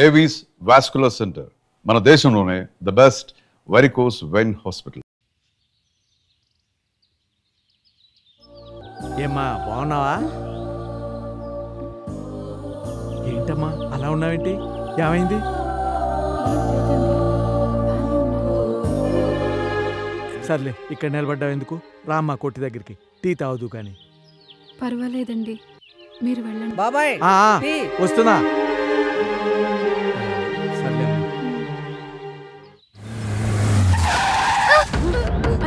Avis vascular centre మన దేశంలోనే the best varicose vein hospital. ఏమ్మా బాగున్నావా? ఏంటమ్మా అలా ఉన్నావేంటి? ఏమైంది? సర్లే ఇక్కడ నిలబడ్డావు ఎందుకు? రామ్మా కొట్టి దగ్గరికి, టీ తాగుదు కానీ. పర్వాలేదండి, మీరు వెళ్ళండి. బాబాయ్ వస్తున్నా. సర్లే.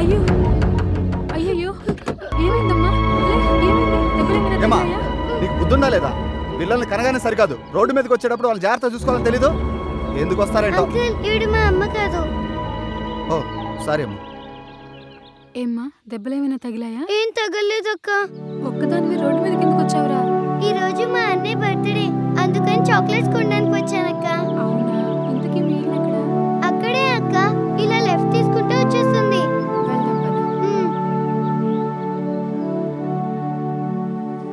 అయ్యో అయ్యయ్యో, ఏమైందమ్మా? ఏమా నీకు బుద్ధుందా లేదా? పిల్లల్ని కనగానే సరికాదు, రోడ్డు మీదకి వచ్చేటప్పుడు వాళ్ళు జాగ్రత్త చూసుకోవాలని తెలీదు. ఎందుకు వస్తారేంటో. మా అమ్మ కాదు. ఓ సారీ అమ్మా. ఏమ్మా, దెబ్బలేమైనా తగిలాయా? ఏం తగలేదు అక్క. ఒక్కదానివి రోడ్డు మీద కిందకు వచ్చావురా? ఈ రోజు మా అన్నయ్య బర్త్డే, అందుకని చాక్లెట్స్ కొనడానికి వచ్చానక్క. అవునా? ఇంతకీ మీ ఇల్లు ఎక్కడ? అక్కడే అక్క, ఇలా లెఫ్ట్ తీసుకుంటే వచ్చేస్తుంది.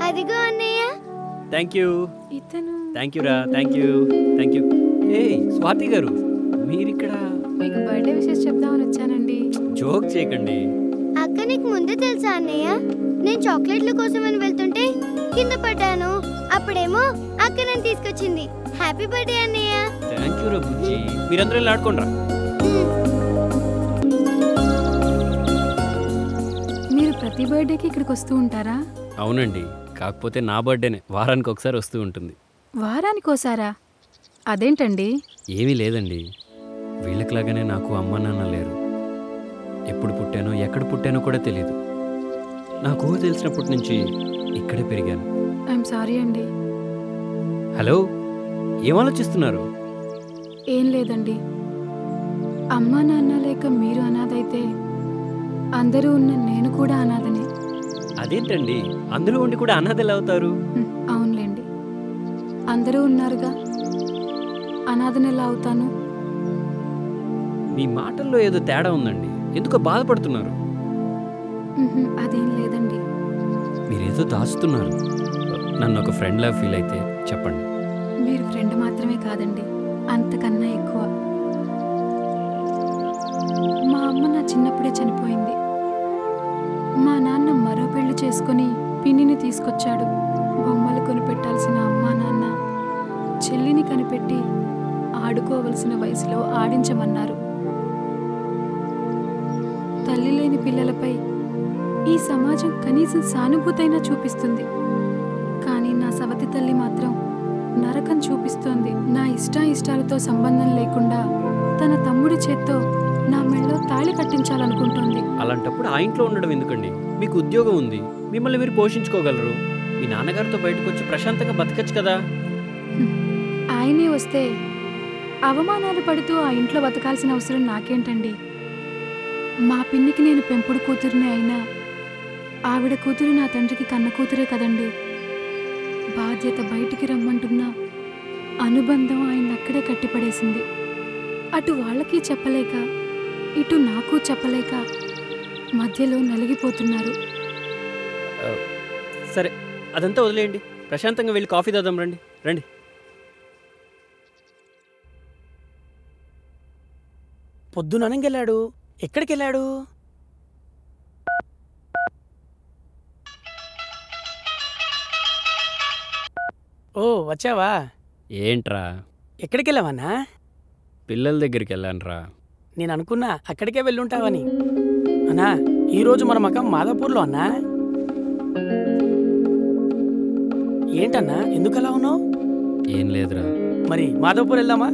అదిగో అన్నయ్య. థాంక్యూ. ఇతను థాంక్యూ రా. థాంక్యూ. ఏయ్ స్వాతి గారు, మీరిక్కడ? మీకు బర్త్డే విషెస్ చెప్దామని వచ్చానండి. జోక్ చేయకండి. అక్క నీకు ముందే తెలుసా అన్నయ్య? నేను చాక్లెట్ల కోసమని వెళ్తుంటే కింద పడ్డాను. అప్పుడేమో అక్క నన్ను తీసుకొచ్చింది. హ్యాపీ బర్త్డే అన్నయ్య. థాంక్యూ రా బుజ్జి. మీరందరూ ఇలా ఆడుకోండి. మీరు ప్రతి బర్త్డేకి ఇక్కడికి వస్తూ ఉంటారా? అవునండి, కాకపోతే నా బర్త్డేనే వారానికి ఒకసారి వస్తూ ఉంటుంది. వారానికోసారా? అదేంటండి? ఏమీ లేదండి, వీళ్ళకిలాగానే నాకు అమ్మ నాన్న లేరు. ఎప్పుడు పుట్టానో ఎక్కడ పుట్టానో కూడా తెలియదు. నాకు ఊహ తెలిసినప్పటి నుంచి ఇక్కడే పెరిగాను. ఐఎమ్ సారీ అండి. హలో, ఏం ఆలోచిస్తున్నారు? ఏం లేదండి, అమ్మా నాన్న లేక మీరు అనాథైతే అందరూ ఉన్న నేను కూడా అనాథనే. అదేంటండి, అందరూ ఉండి కూడా అనాథలు అవుతారు? అవునులేండి, అందరూ ఉన్నారుగా, అనాథనెలా అవుతాను? మీ మాటల్లో ఏదో తేడా ఉందండి, ఎందుకో బాధపడుతున్నారు. అదేం లేదండి. మీరేదో దాస్తున్నారు. నన్ను ఒక ఫ్రెండ్లా ఫీల్ అయితే చెప్పండి. మీరు ఫ్రెండ్ మాత్రమే కాదండి, అంతకన్నా ఎక్కువ. మా అమ్మ నా చిన్నప్పుడే చనిపోయింది. మా నాన్న మరో పెళ్లి చేసుకుని పిన్నిని తీసుకొచ్చాడు. బొమ్మలు కొనిపెట్టాల్సిన అమ్మా నాన్న చెల్లిని కనిపెట్టి ఆడుకోవలసిన వయసులో ఆడించమన్నారు. తల్లి లేని పిల్లలపై ఈ సమాజం కనీసం సానుభూతైనా చూపిస్తుంది, కానీ నా సవతి తల్లి మాత్రం నరకం చూపిస్తోంది. నా ఇష్టాలతో సంబంధం లేకుండా తన తమ్ముడి చేత్తో నా మెళ్ళో తాళి కట్టించాలనుకుంటోంది. అలాంటప్పుడు ఆ ఇంట్లో ఉండడం ఎందుకండి? మీకు ఉద్యోగం ఉంది, మిమ్మల్ని మీరు పోషించుకోగలరు. మీ నాన్నగారితో బయటకు వచ్చి ప్రశాంతంగా బతకచ్చు కదా. ఆయనే వస్తే అవమానాలు పడుతూ ఆ ఇంట్లో బతకాల్సిన అవసరం నాకేంటండి? మా పిన్నికి నేను పెంపుడు కూతురునే అయినా ఆవిడ కూతురు నా తండ్రికి కన్న కూతురే కదండి. బాధ్యత బయటికి రమ్మంటున్నా అనుబంధం ఆయన అక్కడే కట్టిపడేసింది. అటు వాళ్ళకి చెప్పలేక ఇటు నాకు చెప్పలేక మధ్యలో నలిగిపోతున్నారు. సరే, అదంతా వదిలేయండి, ప్రశాంతంగా వెళ్ళి కాఫీ తాదాం. రండి రండి. పొద్దుననగెళ్ళాడు, ఎక్కడికి వెళ్ళాడు? ఓ వచ్చావా? ఏంట్రా? ఎక్కడికి వెళ్ళావన్నా? పిల్లల దగ్గరికి వెళ్ళానురా. నేను అనుకున్నా అక్కడికే వెళ్ళుంటావని. అన్నా, ఈరోజు మన మకం మాదాపూర్లో అన్నా. ఏంటన్నా ఎందుకలా ఉన్నావు? ఏం లేదురా. మరి మాదాపూర్ వెళ్దామా?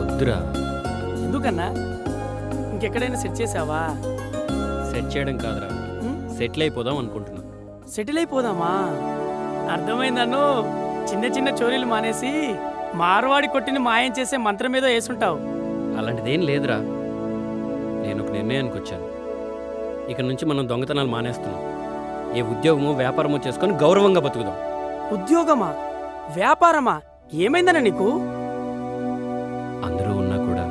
వద్దురా. ఎందుకన్నా? ఇంకెక్కడైనా సెట్ చేసావా? సెట్ చేయడం కాదురా, సెటిల్ అయిపోదాం అనుకుంటున్నా. సెటిల్ అయిపోదామా? అర్థమైందన్ను. చిన్న చిన్న చోరీలు మానేసి మార్వాడి కొట్టిని మాయం చేసే మంత్రం ఏదో వేసుంటావు. అలాంటిదేం లేదురా, నేను ఒక నిర్ణయానికి వచ్చాను. ఇక నుంచి మనం దొంగతనాలు మానేస్తున్నాం. ఏ ఉద్యోగమో వ్యాపారమో చేసుకొని గౌరవంగా బతుకుదాం. ఉద్యోగమా వ్యాపారమా? ఏమైందన్నా నీకు? అందరూ ఉన్నా కూడా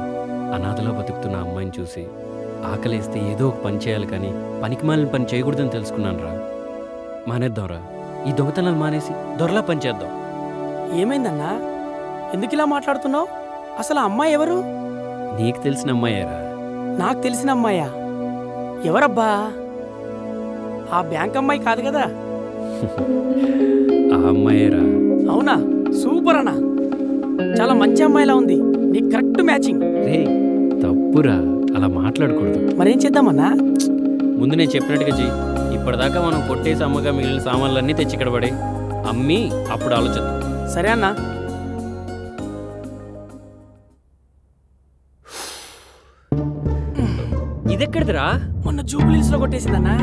అనాథలో బతుకుతున్న అమ్మాయిని చూసి ఆకలేస్తే ఏదో ఒక పని చేయాలి, కానీ పనికిమాలిన పని చేయకూడదని తెలుసుకున్నాను రా. మానేద్దాంరా, ఈ దొంగతనాలు మానేసి దొరలా పని చేద్దాం. ఏమైందన్నా? ఎందుకు ఇలా మాట్లాడుతున్నావు? అసలు ఆ అమ్మాయి ఎవరు? నీకు తెలిసిన అమ్మాయేరా. నాకు తెలిసిన అమ్మాయా? ఎవరబ్బా? ఆ బ్యాంక్ అమ్మాయి కాదు కదా? ఆ అమ్మాయేరా. అవునా? సూపర్ అన్నా, చాలా మంచి అమ్మాయిలా ఉంది. నీకు కరెక్ట్ మ్యాచింగ్. రే తప్పురా, అలా మాట్లాడకూడదు. మరేం చేద్దామన్నా? ముందు నేను చెప్పినట్టుగా చెయ్యి. ఇప్పటిదాకా మనం కొట్టేసి అమ్మగా మిగిలిన సామాన్లన్నీ తెచ్చి ఇక్కడ పడే అమ్మి అప్పుడు ఆలోచిద్దాం. సరే అన్నా. ఇదెక్కడిదిరా? మొన్న జూబ్లీస్ లో కొట్టేసిందన్నా.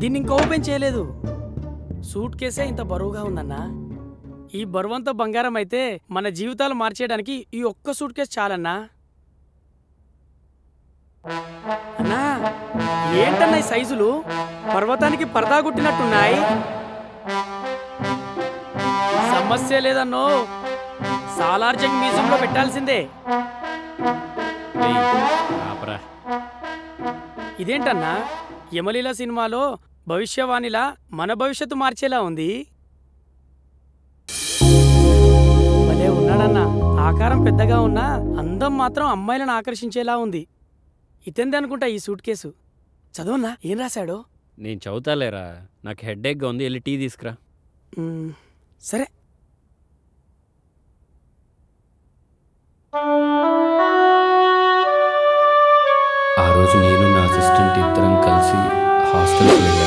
దీన్ని ఇంకా ఓపెన్ చేయలేదు. సూట్ కేసే ఇంత బరువుగా ఉందన్నా. ఈ బరువంతా బంగారం అయితే మన జీవితాలు మార్చేయడానికి ఈ ఒక్క సూట్ కేసు చాలన్నా. అన్నా ఏంటన్నా ఈ సైజులు? పర్వతానికి పరదా కొట్టినట్టున్నాయి. సమస్య లేదన్నో, సాలార్జంగ్ మ్యూజియంలో పెట్టాల్సిందే. ఇదేంటన్నా, యమలీల సినిమాలో భవిష్యవాణిలా మన భవిష్యత్తు మార్చేలా ఉంది. భలే ఉన్నాడన్నా. ఆకారం పెద్దగా ఉన్నా అందం మాత్రం అమ్మాయిలను ఆకర్షించేలా ఉంది. ఇతంది అనుకుంటా ఈ సూట్ కేసు. చదవన్నా, ఏం రాశాడో? నేను చదువుతాలేరా, నాకు హెడ్ఏక్గా ఉంది. వెళ్ళి టీ తీసుకురా. సరే. ఆ రోజు నేను నా అసిస్టెంట్ ఇద్దరం కలిసి హాస్టల్కి వెళ్ళాను.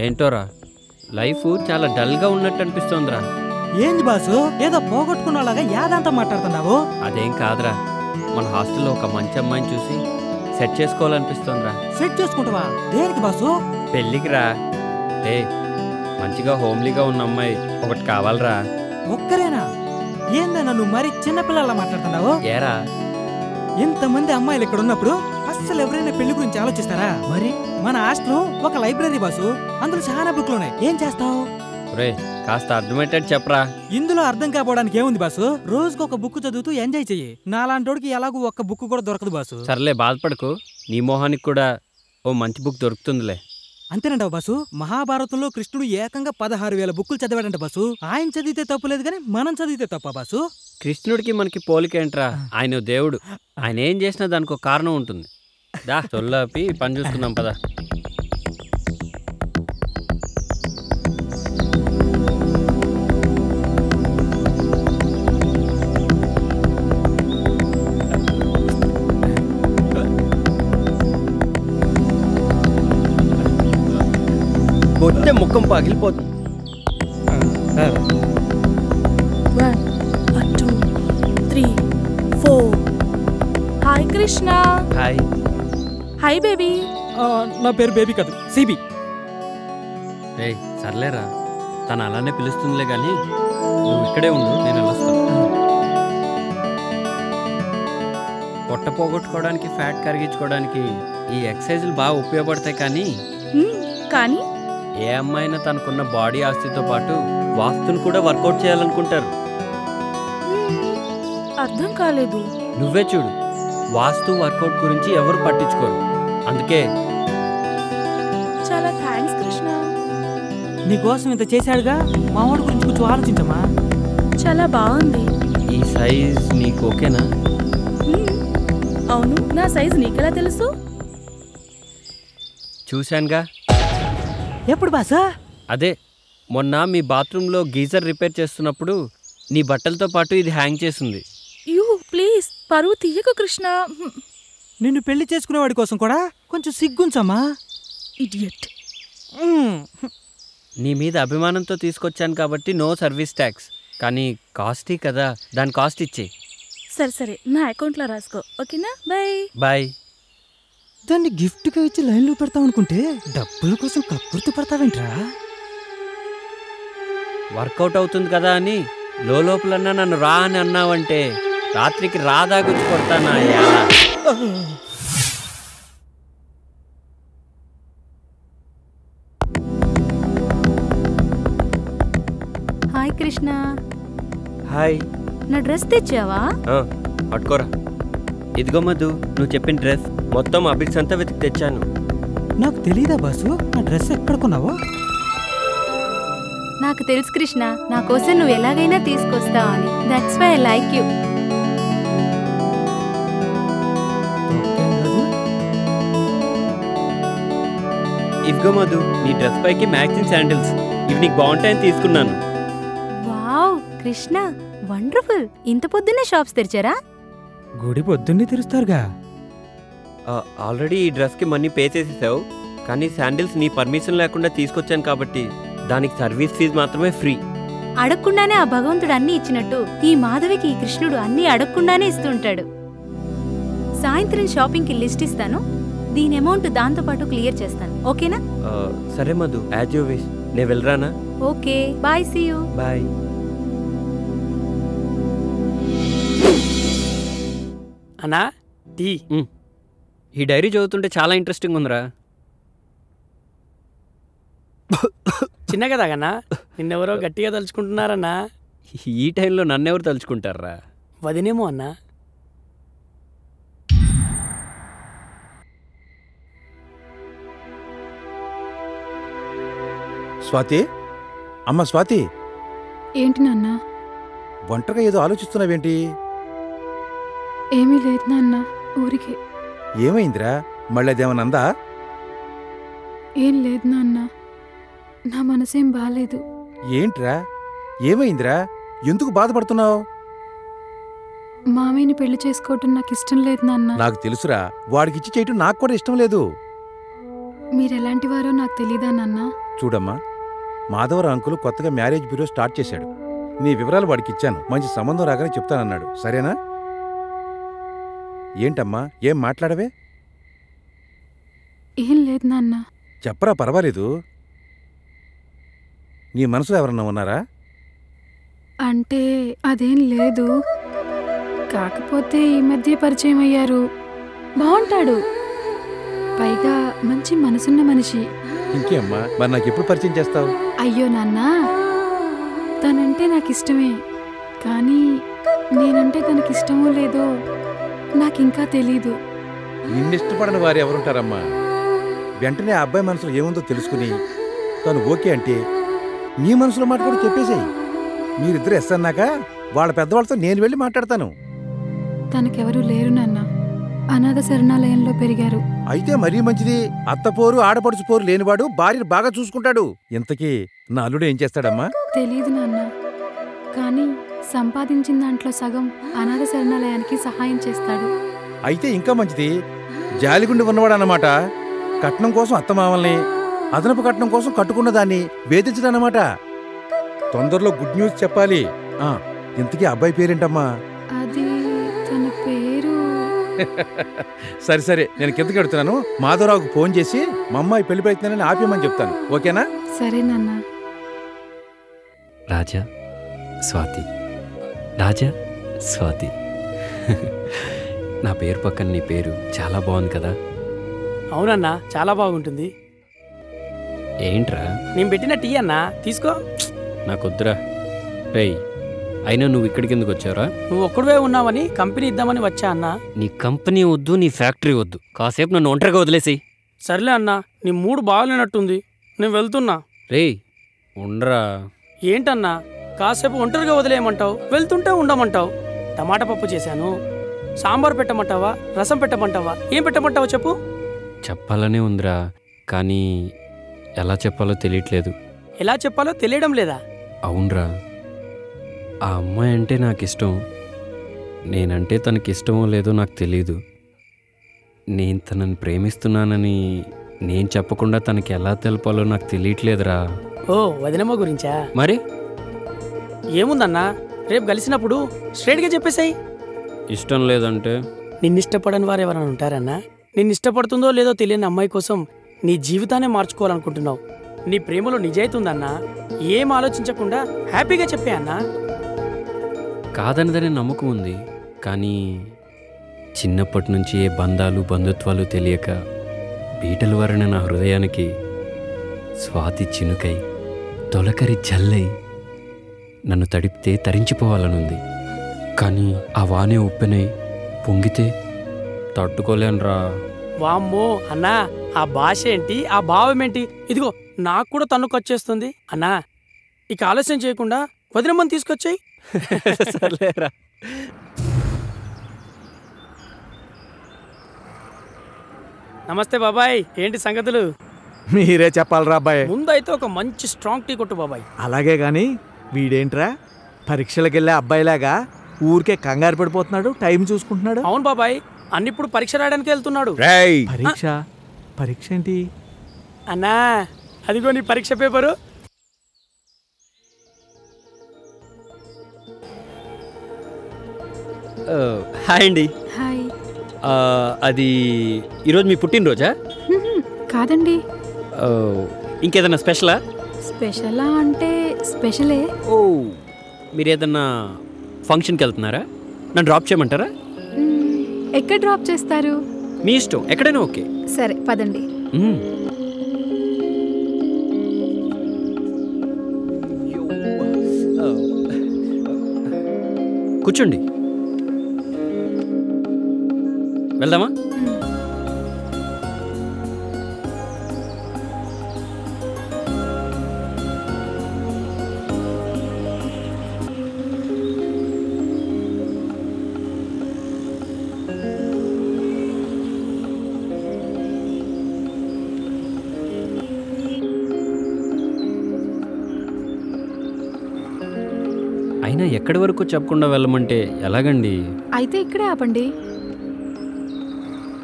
ఏంటోరా, లైఫ్ చాలా డల్గా ఉన్నట్టు అనిపిస్తోందిరా. ఏంది బాసు, ఏదో పోగొట్టుకున్నలాగా యాదంతా మాట్లాడుతున్నావు? అదేం కాదురా, మన హాస్టల్లో ఒక మంచి అమ్మాయిని చూసి సెట్ చేసుకోవాలనిపిస్తోందిరా. సెట్ చేసుకుంటావా? దేనికి బాసు? పెళ్ళికి రా. ఏ మంచిగా హోమ్లీగా ఉన్న అమ్మాయి ఒకటి కావాలరా. ఒక్కరేనా? ఏందన్నా నువ్వు మరి చిన్నపిల్లలా మాట్లాడుతున్నావు? ఏరా, ఎంతమంది అమ్మాయిలు ఇక్కడ ఉన్నప్పుడు అస్సలు ఎవరైనా పెళ్లి గురించి ఆలోచిస్తారా? మరి మన హాస్టల్ ఒక లైబ్రరీ బాసు, అందులో చాలా బుక్లు ఉన్నాయి. ఏం చేస్తావు? రే కాస్త అర్థమయ్యేటట్టు చెప్పరా. ఇందులో అర్థం కాపోవడానికి ఏముంది బాసు? రోజుకు ఒక బుక్ చదువుతూ ఎంజాయ్ చెయ్యి. నాలాంటోడికి ఎలాగూ ఒక్క బుక్ కూడా దొరకదు బాసు. సర్లే బాధపడకు, నీ మొహానికి కూడా ఓ మంచి బుక్ దొరుకుతుందిలే. అంతేనంటావు బాసు? మహాభారతంలో కృష్ణుడు ఏకంగా 16,000 బుక్కులు చదివాడంట బాసు. ఆయన చదివితే తప్పులేదు కానీ మనం చదివితే తప్ప బాసు? కృష్ణుడికి మనకి పోలికేంట్రా, ఆయన దేవుడు. ఆయన ఏం చేసినా దానికి ఒక కారణం ఉంటుంది. దా చొల్లాపి పని చూసుకుందాం పదా. కొట్టే ముఖం పగిలిపోతుంది. 1 2 3 4. Hi Krishna. Hi. Hi baby. నా పేరు బేబీ కాదు, సిబి. రే సర్లేరా, తను అలానే పిలుస్తుందిలే కానీ నువ్వు ఇక్కడే ఉండు, నేను వెళ్ళొస్తాను. పొట్ట పోగొట్టుకోవడానికి, ఫ్యాట్ కరిగించుకోవడానికి ఈ ఎక్సర్సైజులు బాగా ఉపయోగపడతాయి. కానీ ఏ అమ్మాయినా తనకున్న బాడీ ఆస్తితో పాటు వాస్తుని కూడా వర్కౌట్ చేయాలనుకుంటారు. అర్థం కాలేదు. నువ్వే చూడు, వాస్తు వర్కౌట్ గురించి ఎవరు పట్టించుకోరు. అందుకే చాలా థ్యాంక్స్ కృష్ణ. నీకోసం ఇంత చేశాడుగా, మా వాడి గురించి కొంచెం ఆలోచించమా. చాలా బాగుంది. ఈ సైజ్ నీకు ఓకేనా? అవును, నా సైజ్ నీకెలా తెలుసు? చూశానుగా. ఎప్పుడు బాసా? అదే మొన్న మీ బాత్రూంలో గీజర్ రిపేర్ చేస్తున్నప్పుడు నీ బట్టలతో పాటు ఇది హ్యాంగ్ చేసింది. యూ ప్లీజ్, పరువు తీయకు కృష్ణ. నిన్ను పెళ్లి చేసుకునేవాడి కోసం కూడా కొంచెం సిగ్గుంచమ్మా. ఇడియట్. నీ మీద అభిమానంతో తీసుకొచ్చాను కాబట్టి నో సర్వీస్ ట్యాక్స్, కానీ కాస్టీ కదా, దాని కాస్ట్ ఇచ్చే. సరే సరే, నా అకౌంట్లో రాసుకో, ఓకేనా? Bye bye. దాన్ని గిఫ్ట్గా ఇచ్చి లైన్లో పెడతావు అనుకుంటే డబ్బుల కోసం కక్కుర్తి పడతావేంట్రా? వర్కౌట్ అవుతుంది కదా అని లోపలన్నా నన్ను రా అని అన్నావంటే రాత్రికి రాదాగుచ్చి కొడతానా? హాయ్ కృష్ణ. హాయ్. నా డ్రెస్ తెచ్చావా? పట్టుకోరా. ఇదిగో మధు, నువ్వు చెప్పిన డ్రెస్ మొత్తం అబిడ్స్ అంతా వెతికి తెచ్చాను. నాకు తెలీదా బాసు నా డ్రెస్ ఎక్కడ కొన్నావో? నాకు తెలుసు కృష్ణ, నా కోసం నువ్వు ఎలాగైనా తీసుకొస్తావు అని. That's why I like you. ఇదిగో మధు, నీ డ్రెస్ పైకి మ్యాచింగ్ శాండిల్స్. ఇవి నీకు బాగుంటాయని తీసుకున్నాను. Wow Krishna, wonderful. ఇంత పొద్దున్నే షాప్స్ తెరిచారా? గుడి పొద్దున్నే తెరుస్తారుగా. ఆల్రెడీ ఈ డ్రెస్కి మనీ పే చేసేసావు, కానీ శాండిల్స్ నీ పర్మిషన్ లేకుండా తీసుకొచ్చాను కాబట్టి దానికి సర్వీస్ ఫీజు మాత్రమే ఫ్రీ. అడగకుండానే ఆ భగవంతుడు అన్నీ ఇచ్చినట్టు ఈ మాధవికి ఈ కృష్ణుడు అన్నీ అడగకుండానే ఇస్తుంటాడు. సాయంత్రం షాపింగ్కి లిస్ట్ ఇస్తాను, దీని అమౌంట్ దాంతో పాటు క్లియర్ చేస్తాను. ఓకేనా? సరే మధు, యాజ్ యూ విష్. నేను వెళ్ళరానా? Okay bye, see you. Bye. అన్నా టీ. ఈ డైరీ చదువుతుంటే చాలా ఇంట్రెస్టింగ్ ఉందిరా. చిన్నగా తాగన్నా, నిన్నెవరో గట్టిగా తలుచుకుంటున్నారన్నా. ఈ టైంలో నన్నెవరు తలుచుకుంటారా? వదినేమో అన్నా. స్వాతి, అమ్మ స్వాతి. ఏంటి నాన్న? ఒంటరిగా ఏదో ఆలోచిస్తున్నావేంటి? ఏమీ లేదు నాన్న, ఊరికే. ఏమైందిరా? మళ్ళీ అదేమనందా? ఏం లేదు నాన్న, నా మనసేం బాలేదు. ఏంట్రా, ఏమైందిరా? ఎందుకు బాధపడుతున్నావు? మామయ్యని పెళ్లి చేసుకోవటం నాకు ఇష్టం లేదు నాన్న. నాకు తెలుసురా, వాడికిచ్చి చేయటం నాకు కూడా ఇష్టం లేదు. మీరెలాంటి వారో నాకు తెలీదా నాన్న? చూడమ్మా, మాధవరావు అంకులు కొత్తగా మ్యారేజ్ బ్యూరో స్టార్ట్ చేశాడు. నీ వివరాలు వాడికి ఇచ్చాను, మంచి సంబంధం రాగానే చెప్తానన్నాడు. సరేనా? ఏంటమ్మా, ఏం మాట్లాడవే? ఏం లేదు నాన్న. చెప్పరా, పర్వాలేదు. నీ మనసులో ఎవరన్నా ఉన్నారా? అంటే అదేం లేదు, కాకపోతే ఈ మధ్య పరిచయం అయ్యారు. బాగుంటాడు, పైగా మంచి మనసున్న మనిషి. ఇంకేమ్మా, మరి నాకు ఎప్పుడు పరిచయం చేస్తావు? అయ్యో నాన్న, తనంటే నాకు ఇష్టమే, కానీ నేనంటే తనకిష్టమో లేదో నాకింకా తెలీదు. నిన్నిష్టపడని వారు ఎవరుంటారమ్మా? వెంటనే ఆ అబ్బాయి మనసులో ఏముందో తెలుసుకుని తను ఓకే అంటే నీ మనసులో మాట కూడా చెప్పేసేయి. మీరిద్దరు ఎస్ అన్నాక వాళ్ళ పెద్దవాళ్ళతో నేను వెళ్ళి మాట్లాడతాను. తనకెవరూ లేరు నాన్న, అనాథ శరణాలయంలో పెరిగారు. అయితే మరీ మంచిది. అత్తపోరు ఆడపడుచు పోరు లేనివాడు భార్యను బాగా చూసుకుంటాడు. ఇంతకీ నా అల్లుడు ఏం చేస్తాడమ్మా? తెలీదు నాన్న, కానీ సంపాదించిన దాంట్లో సగం అనాథ శరణాలయానికి సహాయం చేస్తాడు. అయితే ఇంకా మంచిది. జాలిగుండి ఉన్నవాడు అన్నమాట. కట్నం కోసం అత్తమామల్ని, అదనపు కట్నం కోసం కట్టుకున్న దాన్ని వేధించడన్నమాట. తొందరలో గుడ్ న్యూస్ చెప్పాలి. ఇంతకీ అబ్బాయి పేరేంటమ్మా? అది తన పేరు. సరే సరే, నేను కిందకి వెడుతున్నాను. మాధవరావుకు ఫోన్ చేసి మా అమ్మాయి పెళ్లి ప్రయత్నాన్ని ఆపేయమని చెప్తాను. ఓకేనా? సరే నాన్న. రాజా, స్వాతి. రాజా, స్వాతి. నా పేరు పక్కన నీ పేరు చాలా బాగుంది కదా? అవునన్నా, చాలా బాగుంటుంది. ఏంట్రా? నేను పెట్టిన టీ అన్నా, తీసుకో. నాకొద్దురా. రేయ్, అయినా నువ్వు ఇక్కడికి ఎందుకు వచ్చావురా? నువ్వు ఒక్కడివే ఉన్నావని కంపెనీ ఇద్దామని వచ్చా అన్నా. నీ కంపెనీ వద్దు, నీ ఫ్యాక్టరీ వద్దు, కాసేపు నన్ను ఒంటరిగా వదిలేసి. సర్లే అన్నా, నీ మూడు బాగాలేనట్టుంది, నేను వెళ్తున్నా. రేయ్ ఉండరా. ఏంటన్నా, కాసేపు ఒంటరిగా వదిలేయమంటావు, వెళ్తుంటే ఉండమంటావు. టమాటా పప్పు చేశాను, సాంబార్ పెట్టమంటావా, రసం పెట్టమంటావా, ఏం పెట్టమంటావా చెప్పు. చెప్పాలనే ఉందిరా, కానీ ఎలా చెప్పాలో తెలియట్లేదు. ఎలా చెప్పాలో తెలియడం లేదా? అవునరా, ఆ అమ్మాయి అంటే నాకు ఇష్టం. నేనంటే తనకిష్టమో లేదో నాకు తెలీదు. నేను తనని ప్రేమిస్తున్నానని నేను చెప్పకుండా తనకి ఎలా తెలపాలో నాకు తెలియట్లేదురా. ఓ, వదినమ్మ గురించా? మరి ఏముందన్నా, రేపు కలిసినప్పుడు స్ట్రైట్గా చెప్పేసాయి. ఇష్టం లేదంటే? నిన్నిష్టపడని వారు ఎవరైనా ఉంటారన్నా? నిన్నిష్టపడుతుందో లేదో తెలియని అమ్మాయి కోసం నీ జీవితాన్ని మార్చుకోవాలనుకుంటున్నావు. నీ ప్రేమలో నిజాయితీ ఉందన్నా, ఏం ఆలోచించకుండా హ్యాపీగా చెప్పే అన్నా. కాదనదనే నమ్మకం ఉంది, కానీ చిన్నప్పటి నుంచి ఏ బంధాలు బంధుత్వాలు తెలియక బీటలు వరణ నా హృదయానికి స్వాతి చినుకై తొలకరి జల్లై నన్ను తడిపితే తరించిపోవాలనుంది. కానీ ఆ వానే ఉప్పెనై పొంగితే తట్టుకోలేనురా. వామ్మో అన్నా, ఆ భాష ఏంటి, ఆ భావం ఏంటి? ఇదిగో నాకు కూడా తన్నుకొచ్చేస్తుంది. అన్నా, ఇక ఆలస్యం చేయకుండా వదినమ్మని తీసుకొచ్చాయి. సర్లేరా. నమస్తే బాబాయ్, ఏంటి సంగతులు? మీరే చెప్పాలరా అబ్బాయి. ముందైతే ఒక మంచి స్ట్రాంగ్ టీ కొట్టు బాబాయ్. అలాగే గాని వీడేంట్రా పరీక్షలకు వెళ్ళే అబ్బాయిలాగా ఊరికే కంగారు పడిపోతున్నాడు, టైం చూసుకుంటున్నాడు. అవును బాబాయ్, అన్నిప్పుడు పరీక్ష రాయడానికి వెళ్తున్నాడు. పరీక్ష? పరీక్ష ఏంటి అన్నా? అదిగో నీ పరీక్ష పేపరు. హాయ్ అండి. హాయ్. అది ఈరోజు మీ పుట్టినరోజా? కాదండి. ఇంకేదన్నా స్పెషలా? స్పెషలా అంటే స్పెషలే. ఓ, మీరు ఏదన్నా ఫంక్షన్కి వెళ్తున్నారా? నన్ను డ్రాప్ చేయమంటారా? ఎక్కడ డ్రాప్ చేస్తారు? మీ ఇష్టం, ఎక్కడైనా ఓకే. సరే పదండి. కూర్చోండి, వెళ్దామా? అయినా ఎక్కడి వరకు చెప్పకుండా వెళ్ళమంటే ఎలాగండి? అయితే ఇక్కడే ఆపండి.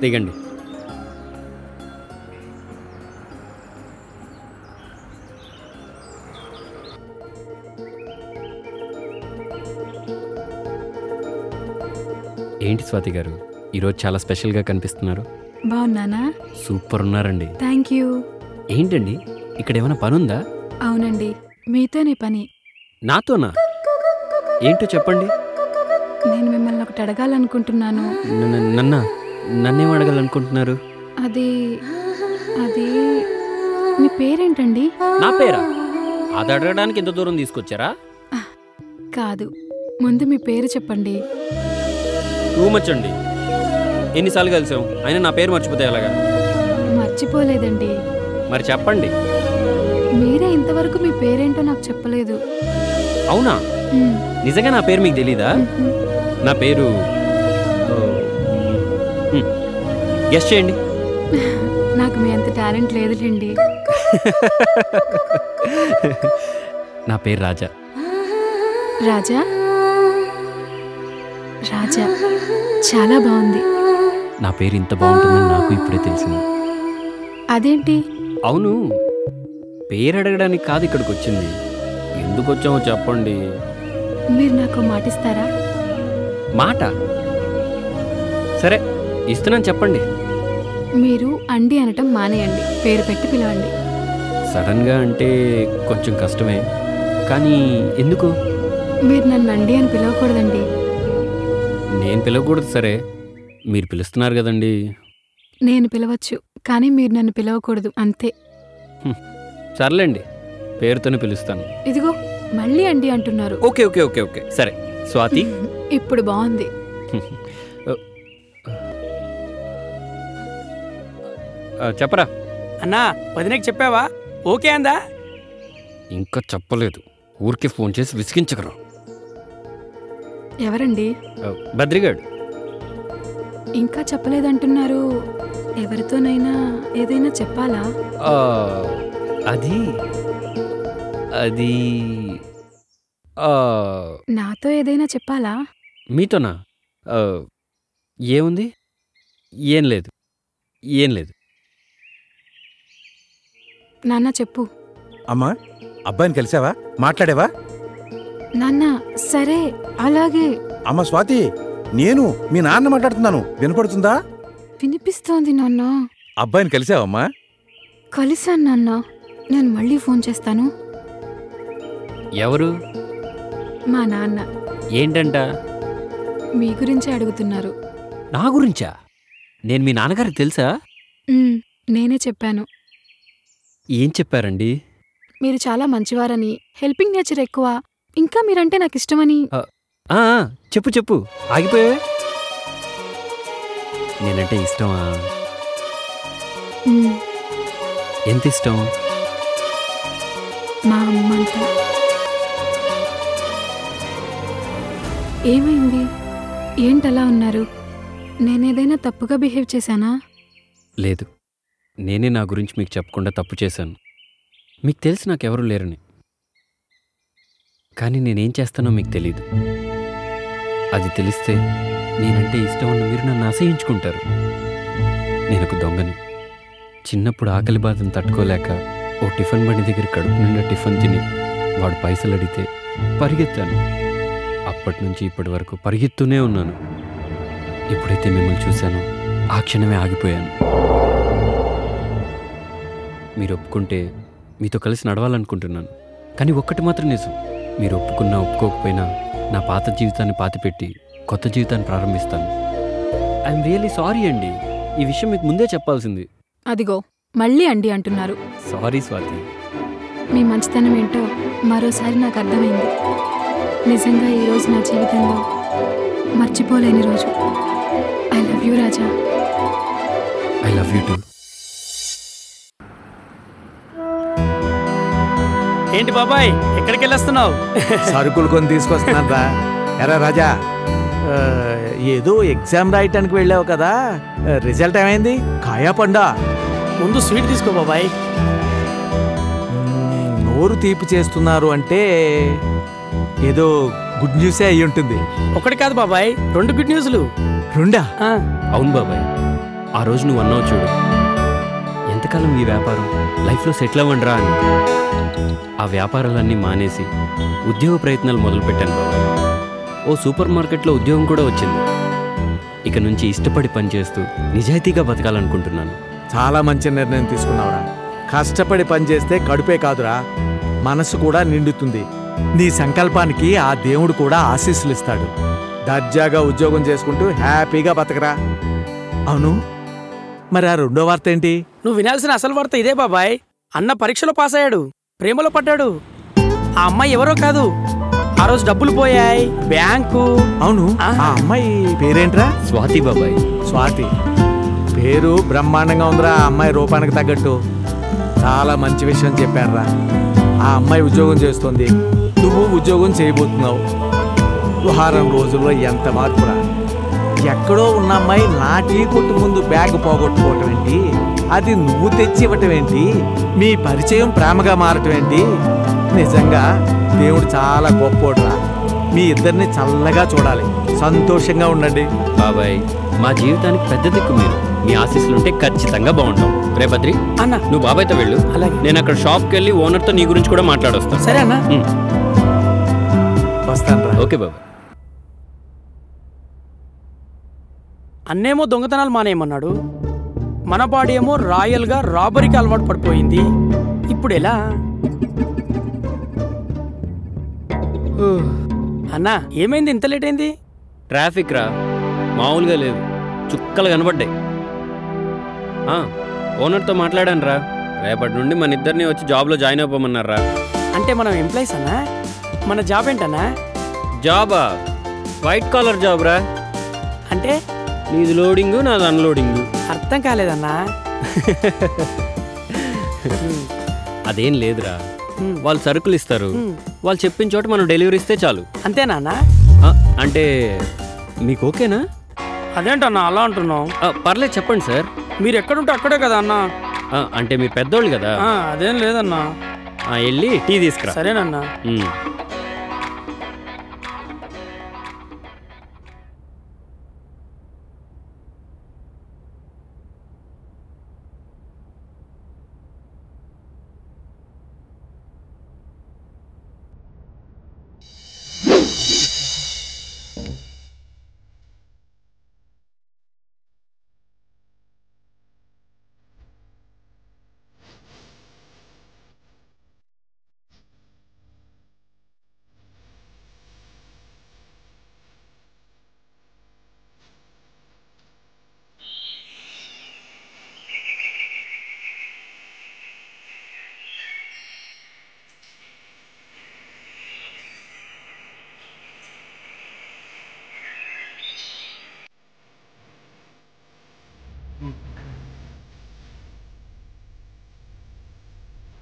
దిగండి. ఏంటి స్వాతి గారు, ఈరోజు చాలా స్పెషల్గా కనిపిస్తున్నారు. బాగున్నానా? సూపర్ ఉన్నారండి. Thank you. ఏంటండి, ఇక్కడ ఏమైనా పనుందా? అవునండి, మీతోనే పని. నాతోనా? ఏంటో చెప్పండి. నేను మిమ్మల్ని ఒకటి అడగాలనుకుంటున్నాను. నన్నేం అడగాలనుకుంటున్నారు? అది అది మీ పేరేంటండి? నా పేరా? అది అడగడానికి ఎంత దూరం తీసుకొచ్చారా? కాదు, ముందు మీ పేరు చెప్పండి. టూ మచ్ అండి. ఎన్నిసార్లు కలిసాం, అయినా నా పేరు మర్చిపోతే ఎలాగా? మర్చిపోలేదండి. మరి చెప్పండి. మీరే ఇంతవరకు మీ పేరేంటో నాకు చెప్పలేదు. అవునా? నిజంగా నా పేరు మీకు తెలీదా? నా పేరు గెస్ చేయండి. నాకు మీ అంత టాలెంట్ లేదులేండి. నా పేరు రాజా. రాజా? రాజా చాలా బాగుంది. నా పేరు ఇంత బాగుంటుందని నాకు ఇప్పుడే తెలిసింది. అదేంటి? అవును, పేరు అడగడానికి కాదు ఇక్కడికి వచ్చింది. ఎందుకు వచ్చామో చెప్పండి. మీరు నాకు మాట ఇస్తారా? మాట? సరే ఇస్తున్నాను, చెప్పండి. మీరు అండి అనటం మానేయండి, పేరు పెట్టి పిలవండి. సడన్గా అంటే కొంచెం కష్టమే, కానీ ఎందుకు? మీరు నన్ను అండి అని పిలవకూడదండి. నేను పిలవకూడదు, సరే మీరు పిలుస్తున్నారు కదండి. నేను పిలవచ్చు, కానీ మీరు నన్ను పిలవకూడదు, అంతే. సర్లేండి, పేరుతోనే పిలుస్తాను. ఇదిగో మళ్ళీ అండి అంటున్నారు. ఓకే ఓకే ఓకే ఓకే సరే. స్వాతి. ఇప్పుడు బాగుంది. చెప్పరా అన్నా, వదినకి చెప్పావా? ఓకే అందా? ఇంకా చెప్పలేదు, ఊరికే ఫోన్ చేసి విసిగించకరా. ఎవరండి? బద్రిగాడు. ఇంకా చెప్పలేదంటున్నారు. ఎవరితోనైనా ఏదైనా చెప్పాలా? అది అది నాతో ఏదైనా చెప్పాలా? మీతోనా? ఏముంది? ఏం లేదు, ఏం లేదు. నాన్న చెప్పు. అమ్మా, అబ్బాయిని కలిసావా? మాట్లాడేవా? నాన్న సరే అలాగే. అమ్మ స్వాతి, నేను మీ నాన్న మాట్లాడుతున్నాను, వినపడుతుందా? వినిపిస్తోంది నాన్న. అబ్బాయిని కలిసావమ్మా? కలిశాను నాన్న. నేను మళ్ళీ ఫోన్ చేస్తాను. ఎవరు? మా నాన్న. ఏంటంట? మీ గురించే అడుగుతున్నారు. నా గురించా? నేను మీ నాన్నగారికి తెలుసా? నేనే చెప్పాను. ఏం చెప్పారండి? మీరు చాలా మంచివారని, హెల్పింగ్ నేచర్ ఎక్కువ, ఇంకా మీరంటే నాకు ఇష్టమని. చెప్పు చెప్పు, ఆగిపోయావే. నేనంటే ఇష్టమా? ఎంత ఇష్టం? మా అమ్మంత. ఏమైంది? ఏంటలా ఉన్నారు? నేనేదైనా తప్పుగా బిహేవ్ చేశానా? లేదు, నేనే నా గురించి మీకు చెప్పకుండా తప్పు చేశాను. మీకు తెలిసి నాకెవరూ లేరని. కానీ నేనేం చేస్తానో మీకు తెలీదు. అది తెలిస్తే నేనంటే ఇష్టం ఉన్న మీరు నన్ను అసహించుకుంటారు. నేను ఒక దొంగని. చిన్నప్పుడు ఆకలి బాధను తట్టుకోలేక ఓ టిఫిన్ బండి దగ్గర కడుపు నిండా టిఫిన్ తిని వాడు పైసలు అడిగితే పరిగెత్తాను. అప్పటి నుంచి ఇప్పటి వరకు పరిగెత్తూనే ఉన్నాను. ఎప్పుడైతే మిమ్మల్ని చూశానో ఆ క్షణమే ఆగిపోయాను. మీరు ఒప్పుకుంటే మీతో కలిసి నడవాలనుకుంటున్నాను. కానీ ఒక్కటి మాత్రం నిజం, మీరు ఒప్పుకున్నా ఒప్పుకోకపోయినా నా పాత జీవితాన్ని పాతిపెట్టి కొత్త జీవితాన్ని ప్రారంభిస్తాను. ఐఎమ్ రియల్లీ సారీ అండి. ఈ విషయం మీకు ముందే చెప్పాల్సింది. అదిగో మళ్ళీ అండి అంటున్నారు. సారీ స్వాతి. మీ మంచితనం ఏంటో మరోసారి నాకు అర్థమైంది. నిజంగా ఈరోజు నా జీవితంలో మర్చిపోలేని రోజు. I love you Raja. I love you two. ఏంటి బాబాయ్, ఎక్కడికి వెళ్ళొస్తున్నావు? సరుకులు కొని తీసుకొస్తున్నాను రా. ఎరా రాజా, ఏదో ఎగ్జామ్ రాయటానికి వెళ్ళావు కదా, రిజల్ట్ ఏమైంది? కాయా పండా? ముందు స్వీట్ తీసుకో బాబాయ్. నోరు తీపి చేస్తున్నారు అంటే ఏదో గుడ్ న్యూసే అయి ఉంటుంది. ఒకటి కాదు బాబాయ్, 2 గుడ్ న్యూస్లు. రెండా? అవును బాబాయ్. ఆ రోజు నువ్వు అన్నావు చూడు, ఎంతకాలం ఈ వ్యాపారం, లైఫ్లో సెటిల్ అవ్వండిరా అని. ఆ వ్యాపారాలన్నీ మానేసి ఉద్యోగ ప్రయత్నాలు మొదలుపెట్టాను బాబాయ్. ఓ సూపర్ మార్కెట్లో ఉద్యోగం కూడా వచ్చింది. ఇక నుంచి ఇష్టపడి పనిచేస్తూ నిజాయితీగా బతకాలనుకుంటున్నాను. చాలా మంచి నిర్ణయం తీసుకున్నావురా. కష్టపడి పనిచేస్తే కడుపే కాదురా, మనసు కూడా నిండుతుంది. నీ సంకల్పానికి ఆ దేవుడు కూడా ఆశీస్సులు ఇస్తాడు. దర్జాగా ఉద్యోగం చేసుకుంటూ హ్యాపీగా బతకరా. అవును, మరి ఆ రెండో వార్త ఏంటి? నువ్వు వినాల్సిన అసలు వార్త ఇదే బాబాయ్. అన్న పరీక్షలో పాస్ అయ్యాడు, ప్రేమలో పడ్డాడు. ఆ అమ్మాయి ఎవరో కాదు, ఆ రోజు డబ్బులు పోయాయి బ్యాంకు. అవును, ఆ అమ్మాయి పేరేంట్రా? స్వాతి బాబాయ్. స్వాతి పేరు బ్రహ్మాండంగా ఉందిరా. ఆ అమ్మాయి రూపానికి తగ్గట్టు. చాలా మంచి విషయం చెప్పారురా. ఆ అమ్మాయి ఉద్యోగం చేస్తుంది, నువ్వు ఉద్యోగం చేయబోతున్నావు. వారం రోజుల్లో ఎంత మార్పురా. ఎక్కడో ఉన్న అమ్మాయి నా టీ కొట్టు ముందు బ్యాగ్ పోగొట్టుకోవటం ఏంటి, అది నువ్వు తెచ్చి ఇవ్వటం ఏంటి, మీ పరిచయం ప్రేమగా మారటం ఏంటి. నిజంగా దేవుడు చాలా గొప్పోడురా. మీ ఇద్దరిని చల్లగా చూడాలి, సంతోషంగా ఉండండి. బాబాయ్, మా జీవితానికి పెద్ద దిక్కు మీరు. మీ ఆశీస్సులుంటే ఖచ్చితంగా బాగుంటాం. రే బద్రి అన్న, నువ్వు బాబాయ్తో వెళ్ళు. అలాగే. నేను అక్కడ షాప్కి వెళ్ళి ఓనర్తో నీ గురించి కూడా మాట్లాడొస్తాను. సరే అన్న. వస్తాను. ఓకే బాబాయ్. అన్నేమో దొంగతనాలు మానేయమన్నాడు, మన బాడీ ఏమో రాయల్గా రాబరీకి అలవాటు పడిపోయింది. ఇప్పుడు ఎలా? అన్నా, ఏమైంది ఇంత లేట్ అయింది? ట్రాఫిక్ రా, మామూలుగా లేదు. చుక్కలు కనబడ్డాయి. ఓనర్తో మాట్లాడాను రా. రేపటి నుండి మన ఇద్దరిని వచ్చి జాబ్లో జాయిన్ అయిపోమన్నారా. అంటే మనం ఎంప్లాయీస్ అన్నా? మన జాబ్ ఏంటన్నా? జాబా? వైట్ కాలర్ జాబ్ రా. అంటే నీది లోడింగు, నాది అన్లోడింగు. అర్థం కాలేదన్నా. అదేం లేదురా, వాళ్ళు సరుకులు ఇస్తారు, వాళ్ళు చెప్పిన చోట మనం డెలివరీ ఇస్తే చాలు. అంతేనా? అంటే మీకు ఓకేనా? అదేంటన్నా అలా అంటున్నావు? పర్లేదు చెప్పండి సార్. మీరు ఎక్కడుంటే అక్కడే కదా అన్నా. అంటే మీరు పెద్దోళ్ళు కదా. అదేం లేదన్నా. వెళ్ళి టీ తీసుకురా. సరేనన్నా.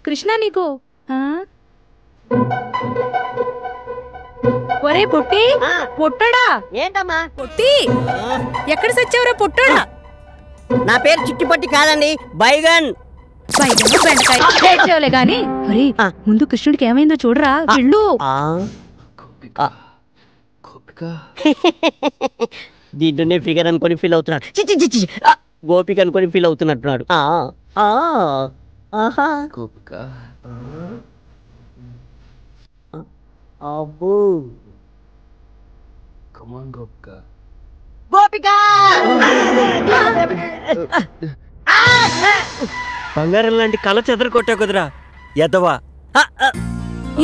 కృష్ణ నీకు ఒరే పొట్టి పొట్టడా ఏంటమ్మా పొట్టి ఎక్కడ సచ్చావురా పొట్టడా? నా పేరు చిట్టిపట్టి కాదండి, బైగన్. బెండకాయ గాని ముందు కృష్ణుడికి ఏమైందో చూడరా వెళ్ళు. దీంట్లోనే ఫిగర్ అనుకొని ఫీల్ అవుతున్నాడు. గోపిక అనుకొని ఫీల్ అవుతున్నట్టున్నాడు. అబ్బో గోపిక బంగారం లాంటి కళ చెదరు కొట్టా కుదరా ఎదవా.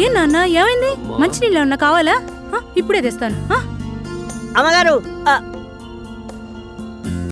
ఏ నాన్న ఏమైంది? మంచినీళ్ళు ఏమన్నా కావాలా? ఇప్పుడే తెస్తాను. అమ్మగారు